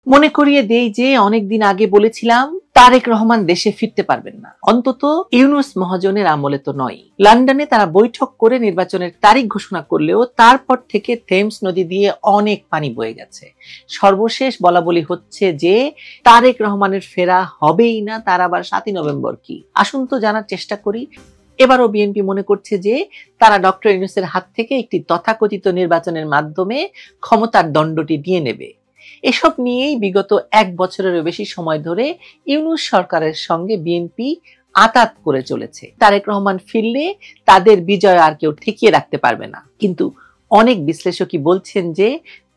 মনে করিয়ে দেই যে অনেকদিন আগে বলেছিলাম তারেক রহমান দেশে ফিরতে পারবেন না, অন্তত ইউনূস মহাজনের আমলে তো নয়। লন্ডনে তারা বৈঠক করে নির্বাচনের তারিখ ঘোষণা করলেও তারপর থেকে থেমস নদী দিয়ে অনেক পানি বয়ে গেছে। সর্বশেষ বলাবলি হচ্ছে যে তারেক রহমানের ফেরা হবেই না, তার আবার 7ই নভেম্বর কি? আসুন তো জানার চেষ্টা করি। এবারও বিএনপি মনে করছে যে তারা ডক্টর ইউনূসের হাত থেকে একটি তথাকথিত নির্বাচনের মাধ্যমে ক্ষমতার দণ্ডটি নিয়ে নেবে। এসব নিয়েই বিগত 1 বছরেরও বেশি সময় ধরে ইউনূস সরকারের সঙ্গে বিএনপি আঁতাত করে চলেছে। তারেক রহমান ফিরলে তাদের বিজয় আর কেউ ঠেকিয়ে রাখতে পারবে না। কিন্তু অনেক বিশ্লেষকই বলছেন যে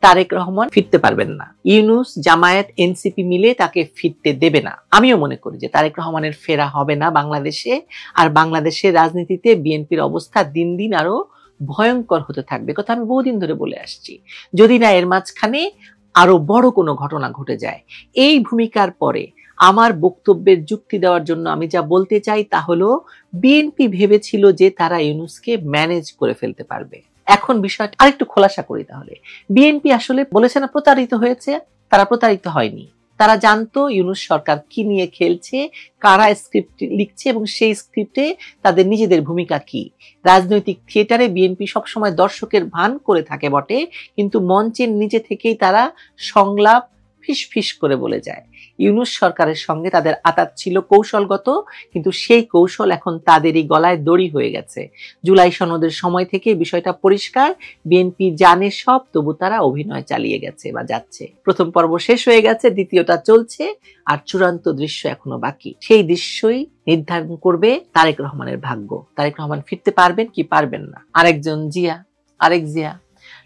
তারেক রহমান ফিরতে পারবেন না। ইউনূস, জামায়াত, এনসিপি মিলে তাকে ফিরতে দেবে না। আমিও মনে করি যে তারেক রহমানের ফেরা হবে না বাংলাদেশে। আর বাংলাদেশের রাজনীতিতে বিএনপির অবস্থা দিন দিন আরো ভয়ঙ্কর হতে থাকবে, কথা আমি বহুদিন ধরে বলে আসছি। যদি না এর মাঝখানে আরো বড় কোনো ঘটনা ঘটে যায়। এই ভূমিকার পরে আমার বক্তব্যের যুক্তি দেওয়ার জন্য আমি যা বলতে চাই তা হলো, বিএনপি ভেবেছিল যে তারা ইউনূসকে ম্যানেজ করে ফেলতে পারবে। এখন বিষয়টা আরেকটু খোলাসা করি তাহলে। বিএনপি আসলে বলেছে না প্রতারিত হয়েছে, তারা প্রতারিত হয়নি। তারা জানতো ইউনূস সরকার কি নিয়ে খেলছে, কারা স্ক্রিপ্ট লিখছে এবং সেই স্ক্রিপ্টে তাদের নিজেদের ভূমিকা কি। রাজনৈতিক থিয়েটারে বিএনপি সবসময় দর্শকের ভান করে থাকে বটে, কিন্তু মঞ্চের নিচে থেকেই তারা সংলাপ ফিস ফিস করে বলে যায়। ইউনূস সরকারের সঙ্গে তাদের আঁতাত ছিল কৌশলগত, কিন্তু সেই কৌশল এখন তাদেরই গলায় দড়ি হয়ে গেছে। জুলাই সনদের সময় থেকে বিষয়টা পরিষ্কার, বিএনপি জানে সব, তবু তারা অভিনয় চালিয়ে গেছে বা যাচ্ছে। প্রথম পর্ব শেষ হয়ে গেছে, দ্বিতীয়টা চলছে, আর চূড়ান্ত দৃশ্য এখনো বাকি। সেই দৃশ্যই নির্ধারণ করবে তারেক রহমানের ভাগ্য। তারেক রহমান ফিরতে পারবেন কি পারবেন না। আরেক জিয়া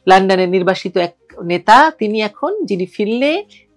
লন্ডনে নির্বাসিত এক নেতা, তিনি এখন যিনি ফিরলে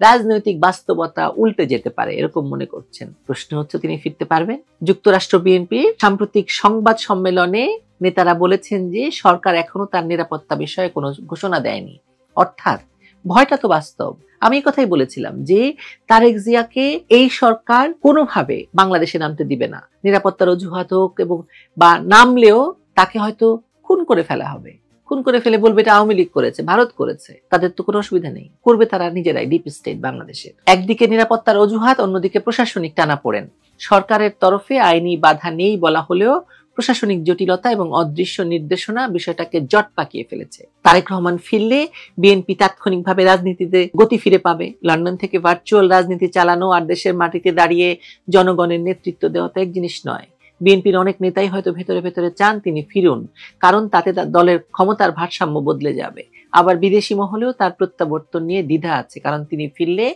রাজনৈতিক বাস্তবতা উল্টে যেতে পারে এরকম মনে করছেন। প্রশ্ন হচ্ছে তিনি ফিরতে পারবেন? যুক্তরাষ্ট্র বিএনপির সাম্প্রতিক সংবাদ সম্মেলনে নেতারা বলেছেন যে সরকার এখনো তার নিরাপত্তা বিষয়ে কোনো ঘোষণা দেয়নি। অর্থাৎ ভয়টা তো বাস্তব। আমি এই কথাই বলেছিলাম যে তারেক জিয়াকে এই সরকার কোনোভাবে বাংলাদেশে নামতে দিবে না। নিরাপত্তার অজুহাত হোক এবং বা নামলেও তাকে হয়তো খুন করে ফেলা হবে। খুন করে ফেলে বলবে এটা আওয়ামী লীগ করেছে, ভারত করেছে, তাদের তো কোনো অসুবিধা নেই। করবে তারা নিজেরাই, ডিপ স্টেট বাংলাদেশের। একদিকে নিরাপত্তার অজুহাত, অন্যদিকে প্রশাসনিক টানাপোড়েন। সরকারের তরফে আইনি বাধা নেই বলা হলেও প্রশাসনিক জটিলতা এবং অদৃশ্য নির্দেশনা বিষয়টাকে জট পাকিয়ে ফেলেছে। তারেক রহমান ফিরলে বিএনপি তাৎক্ষণিকভাবে রাজনীতিতে গতি ফিরে পাবে। লন্ডন থেকে ভার্চুয়াল রাজনীতি চালানো আর দেশের মাটিতে দাঁড়িয়ে জনগণের নেতৃত্ব দেওয়া তো এক জিনিস নয়। বিএনপির অনেক নেতাই হয়তো ভেতরে ভেতরে চান তিনি ফিরুন, কারণ তাতে তার দলের ক্ষমতার ভারসাম্য বদলে যাবে। আবার বিদেশি মহলেও তার প্রত্যাবর্তন নিয়ে দ্বিধা আছে, কারণ তিনি ফিরলে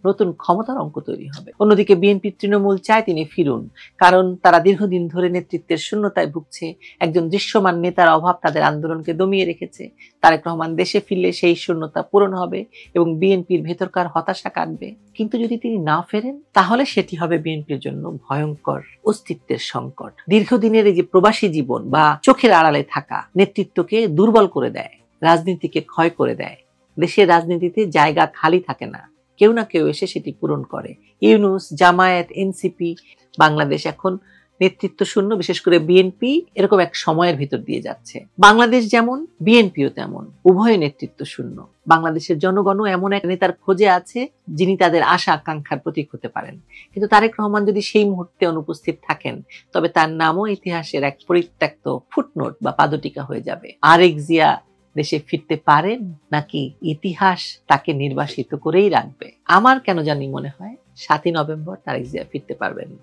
নতুন ক্ষমতার অঙ্ক তৈরি হবে। অন্যদিকে বিএনপি তৃণমূল চায় তিনি ফিরুন, কারণ তারা দীর্ঘদিন ধরে নেতৃত্বের শূন্যতায় ভুগছে। একজন দৃশ্যমান নেতার অভাব তাদের আন্দোলনকে দমিয়ে রেখেছে। তারেক রহমান দেশে ফিরলে সেই শূন্যতা পূরণ হবে এবং বিএনপির ভেতরকার হতাশা কাটবে। কিন্তু যদি তিনি না ফেরেন, তাহলে সেটি হবে বিএনপির জন্য ভয়ঙ্কর অস্তিত্বের সংকট। দীর্ঘদিনের এই যে প্রবাসী জীবন বা চোখের আড়ালে থাকা নেতৃত্বকে দুর্বল করে দেয়, রাজনীতিকে ক্ষয় করে দেয়। দেশের রাজনীতিতে জায়গা খালি থাকে না, কেউ না কেউ এসে সেটি পূরণ করে। ইউনূস, জামায়াত, এনসিপি, বাংলাদেশ এখন নেতৃত্ব শূন্য, বিশেষ করে বিএনপি এরকম এক সময়ের ভিতর দিয়ে যাচ্ছে। বাংলাদেশ যেমন, বিএনপিও তেমন, উভয় নেতৃত্ব শূন্য। বাংলাদেশের জনগণও এমন এক নেতার খোঁজে আছে যিনি তাদের আশা আকাঙ্ক্ষার প্রতীক হতে পারেন। কিন্তু তারেক রহমান যদি সেই মুহূর্তে অনুপস্থিত থাকেন, তবে তার নামও ইতিহাসের এক পরিত্যক্ত ফুটনোট বা পাদটিকা হয়ে যাবে। আরেক জিয়া দেশে ফিরতে পারেন, নাকি ইতিহাস তাকে নির্বাসিত করেই রাখবে? আমার কেন জানি মনে হয় 7ই নভেম্বর তারেক জিয়া ফিরতে পারবেন।